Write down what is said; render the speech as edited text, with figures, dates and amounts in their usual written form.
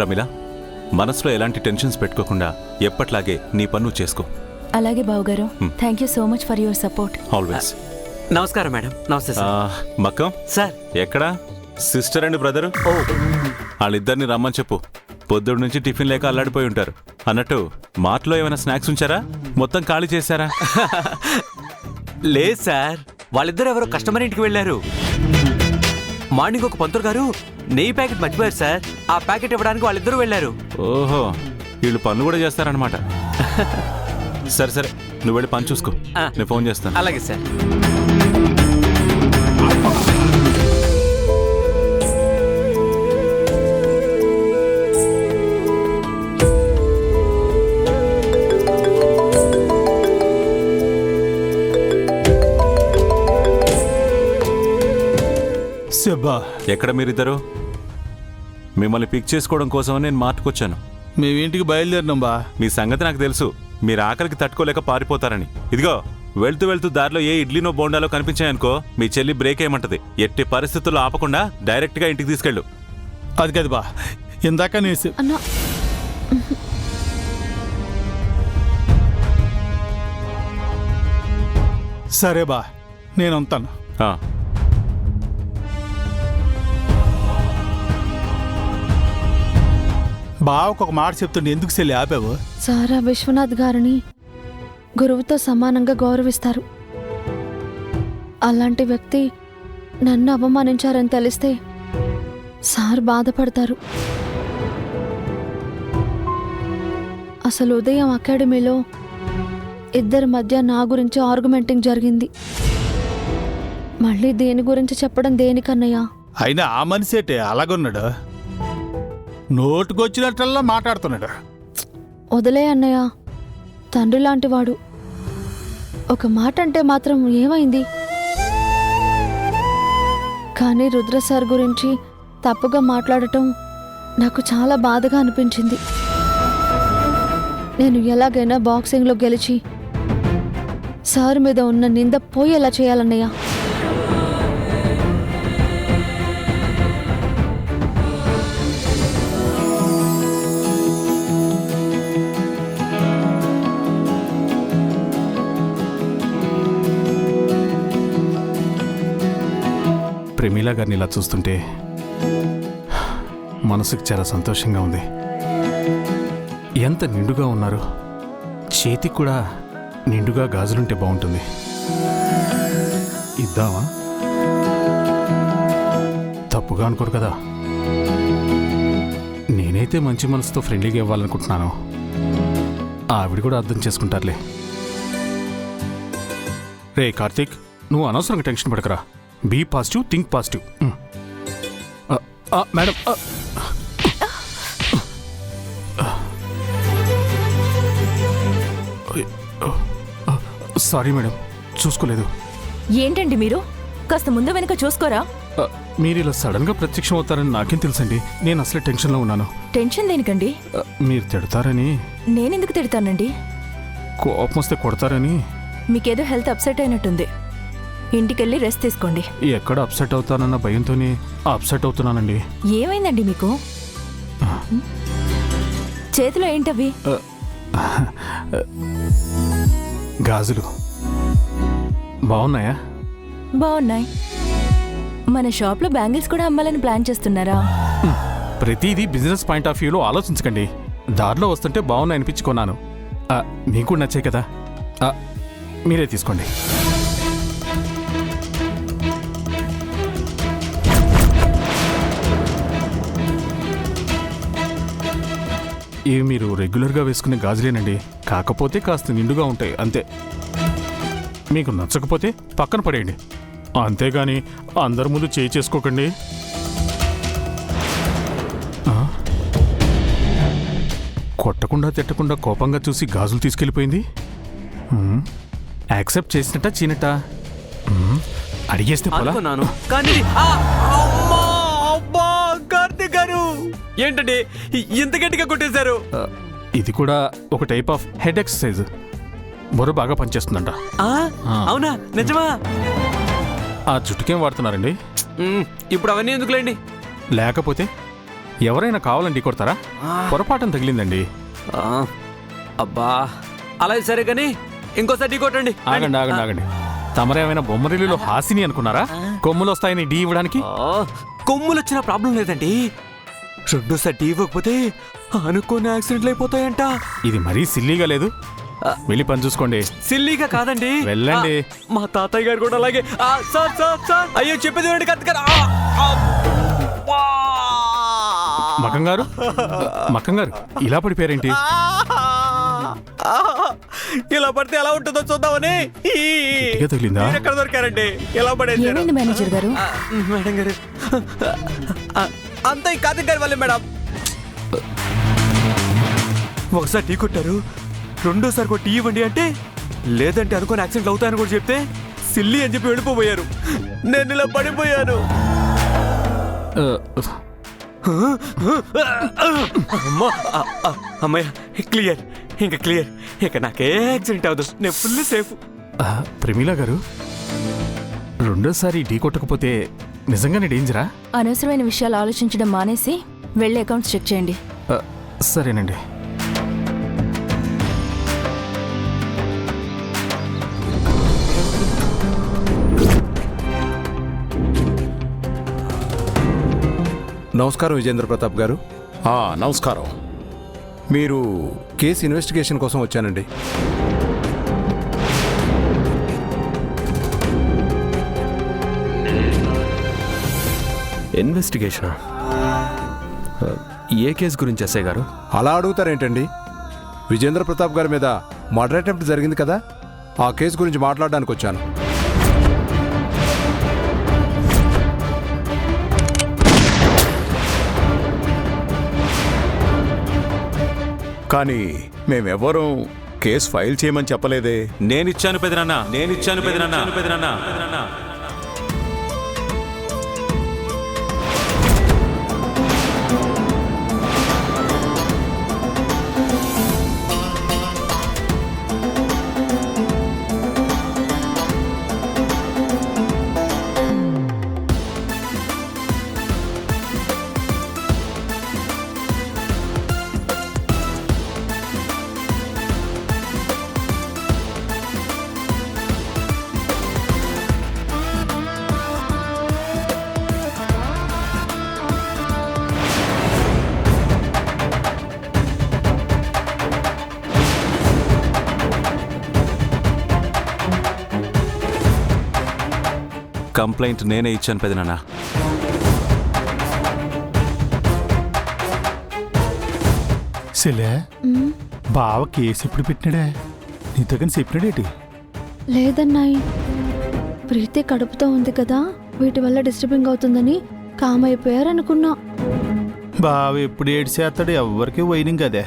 ప్రమిళ, మనసులో ఎలాంటి టెన్షన్స్ పెట్టుకోకుండా ఎప్పట్లాగే నీ పన్ను చేసుకో. అలాగే బావగారు. Thank you so much for your support. Always. నమస్కారం మేడం. నమస్తే సార్. మక్కం సార్ ఎక్కడా? సిస్టర్ అండ్ బ్రదరు వాళ్ళిద్దరిని రమ్మని చెప్పు. పొద్దుడు నుంచి టిఫిన్ లేక అల్లాడిపోయి ఉంటారు. అన్నట్టు మార్ట్లో ఏమైనా స్నాక్స్ ఉంచారా? మొత్తం ఖాళీ చేశారా? లేదు సార్, వాళ్ళిద్దరు ఎవరో కస్టమర్ ఇంటికి వెళ్ళారు. మార్నింగ్ ఒక పంతులు గారు నెయ్యి ప్యాకెట్ మర్చిపోయారు సార్. ఆ ప్యాకెట్ ఇవ్వడానికి వాళ్ళిద్దరూ వెళ్ళారు. ఓహో, వీళ్ళు పనులు కూడా చేస్తారనమాట. సరే సరే, నువ్వు వెళ్ళి పని చూసుకో, నేను ఫోన్ చేస్తాను. అలాగే సార్. ఎక్కడ మీరిద్దరు? మిమ్మల్ని పిక్ చేసుకోవడం కోసమని నేను మార్టుకొచ్చాను. మేమింటికి బయలుదేరినాం బా. మీ సంగతి నాకు తెలుసు, మీరు ఆకలికి తట్టుకోలేక పారిపోతారని. ఇదిగో, వెళ్తూ వెళ్తూ దారిలో ఏ ఇడ్లీనో బోండాలో కనిపించాయనుకో, మీ చెల్లి బ్రేక్ ఏమంటది. ఎట్టి పరిస్థితుల్లో ఆపకుండా డైరెక్ట్ గా ఇంటికి తీసుకెళ్ళు. అది కాదు బా, ఇందాక నేను సరే బా, నేను ఉంటాను. బావకు ఒక మాట చెప్తుండే, ఎందుకు సెల్లి ఆపావు? సారా విశ్వనాథ్ గారిని గురువుతో సమానంగా గౌరవిస్తారు. అలాంటి వ్యక్తి నన్ను అవమానించారని తెలిస్తే సార్ బాధపడతారు. అసలు ఉదయం అకాడమీలో ఇద్దరి మధ్య నా గురించి ఆర్గ్యుమెంటింగ్ జరిగింది. మళ్ళీ దేని గురించి చెప్పడం దేనికన్నయ్యా? అయినా ఆ మనిషేటే అలాగున్నాడు, నోటుకొచ్చినట్లల్లా మాట్లాడుతున్నాడు. వదిలే అన్నయ్య, తండ్రి లాంటివాడు. ఒక మాట అంటే మాత్రం ఏమైంది? కానీ రుద్ర సార్ గురించి తప్పుగా మాట్లాడటం నాకు చాలా బాధగా అనిపించింది. నేను ఎలాగైనా బాక్సింగ్లో గెలిచి సార్ మీద ఉన్న నింద పోయేలా చేయాలన్నయ్య. ప్రమీల గారిని ఇలా చూస్తుంటే మనసుకు చాలా సంతోషంగా ఉంది. ఎంత నిండుగా ఉన్నారు. చేతికి కూడా నిండుగా గాజులుంటే బాగుంటుంది. ఇద్దామా? తప్పుగా అనుకోరు కదా. నేనైతే మంచి మనసుతో ఫ్రెండ్లీగా ఇవ్వాలనుకుంటున్నాను. ఆవిడ కూడా అర్థం చేసుకుంటారులే. రే కార్తీక్, నువ్వు అనవసరంగా టెన్షన్ పడకరా. Be positive, think positive. Madam, sorry madam, చూసుకోలేదు. ఏంటండి మీరు? కాస్త ముందు వెనక చూసుకోరా. మీరు ఇలా సడన్ గా ప్రత్యక్షం అవుతారని నాకేం తెలుసండి. నేను అసలే టెన్షన్లో ఉన్నాను. టెన్షన్ దేనికండి? మీరు తిడతారని. నేనెందుకు తిడతానండి? కోపం వస్తే కొడతారని. మీకేదో హెల్త్ అప్సెట్ అయినట్టుంది. ఇంటికెళ్ళి రెస్ట్ తీసుకోండి. ఎక్కడ అప్సెట్ అవుతానన్న భయంతోనే అప్సెట్ అవుతున్నానండి. ఏమైందండి మీకు? చేతిలో ఏంటవి? గాజులు బాగున్నాయా? బాగున్నాయి. మన షాప్లో బ్యాంగిల్స్ కూడా అమ్మాలని ప్లాన్ చేస్తున్నారా? ప్రతిదీ బిజినెస్ పాయింట్ ఆఫ్ వ్యూలో ఆలోచించకండి. దారిలో వస్తుంటే బాగున్నాయి అనిపించుకున్నాను. మీకు నచ్చాయి కదా, మీరే తీసుకోండి. ఇవి మీరు రెగ్యులర్గా వేసుకునే గాజులేనండి. కాకపోతే కాస్త నిండుగా ఉంటాయి అంతే. మీకు నచ్చకపోతే పక్కన పడేయండి. అంతేగాని అందరి ముందు చేయి చేసుకోకండి. కొట్టకుండా తిట్టకుండా కోపంగా చూసి గాజులు తీసుకెళ్ళిపోయింది. యాక్సెప్ట్ చేసినట్ట చీనట్ట? అడిగేస్తే పోలా. కార్తీక్ గారు ఏంటండి ఇంత గట్టిగా కొట్టేశారు? ఇది కూడా ఒక టైప్ ఆఫ్ హెడ్ ఎక్సర్సైజ్. బుర్ర బాగా పనిచేస్తుందంట. అవునా? నిజమా? ఆ జుట్టుకేం వాడుతున్నారండి? ఇప్పుడు అవన్నీ ఎందుకులేండి. లేకపోతే ఎవరైనా కావాలని ఢీ కొడతారా? పొరపాటున తగిలిందండి. ఆ, అబ్బా అలా సరే కానీ ఇంకోసారి ఢీ కొట్టండి. ఆగండి ఆగండి ఆగండి. తమరేమైనా బొమ్మరిల్లులో హాసిని అనుకున్నారా? కొమ్ములు వస్తాయని ఢీ ఇవ్వడానికి? కొమ్ములు వచ్చిన ప్రాబ్లం లేదండి, రెండోసారి ఢీ ఇవ్వకపోతే అనుకోని యాక్సిడెంట్లు అయిపోతాయంట. ఇది మరీ సిల్లీగా లేదు. వెళ్ళి పని చూసుకోండి. సిల్లీగా కాదండి, వెళ్ళండి. మా తాతయ్య గారు కూడా అలాగే. సార్ సార్ సార్, అయ్యో చెప్పేది వినండి, కత్తి కదా. మకంగారు మకంగారు ఇలా పడిపోయారేంటి? ఇలా పడితే ఎలా ఉంటుందో చూద్దామని. గట్టిగా తగిలిందా? మీరు ఎక్కడ దొరికారండి? ఎలా పడేసారు? ఏమైంది మేనేజర్ గారు? మేడం గారు అంతా ఈ కార్తిక్ గారి వల్లే మేడం. ఒకసారి టీ కొట్టారు, రెండోసారి కూడా టీ ఇవ్వండి అంటే లేదంటే అనుకోని యాక్సిడెంట్ అవుతాయని కూడా చెప్తే సిల్లి అని చెప్పి వెళ్ళిపోయారు. నేను ఇలా పడిపోయాను. అమ్మా, అమ్మయ్య క్లియర్, ఇంకా క్లియర్, ఇంకా నాకే యాక్సిడెంట్ అవ్వదు, నేను ఫుల్ సేఫ్. ప్రమీల గారు, రెండోసారి ఢీ కొట్టకపోతే నిజంగానే డేంజరా? అనవసరమైన విషయాలు ఆలోచించడం మానేసి వెళ్ళి అకౌంట్స్ చెక్ చేయండి. సరేనండి. నమస్కారం విజేంద్ర ప్రతాప్ గారు. నమస్కారం. మీరు కేసు ఇన్వెస్టిగేషన్ కోసం వచ్చానండి. ఇన్వెస్టిగేషన్ ఏ కేసు గురించి ఎస్ఐ గారు? అలా అడుగుతారేంటండి? విజేంద్ర ప్రతాప్ గారి మీద మర్డర్ అటెంప్ట్ జరిగింది కదా, ఆ కేసు గురించి మాట్లాడడానికి వచ్చాను. కానీ మేమెవ్వరం కేసు ఫైల్ చేయమని చెప్పలేదే. నేనిచ్చాను పెదనాన్న, నేనిచ్చాను పెదనాన్న, పెదనాన్న. కంప్లైంట్ నేనే ఇచ్చాను పెదనాన్న. సెలే బావ కేసు ఎప్పుడు పెట్టినాడే? నీతో కానీ చెప్పినాడేటి? లేదన్నాయి, ప్రీతి కడుపుతో ఉంది కదా, వీటి వల్ల డిస్టర్బింగ్ అవుతుందని కామ్ అయిపోయారనుకున్నా. బావ ఎప్పుడు ఏడ్చేస్తాడు, ఎవ్వరికి వైనింగ్ అదే.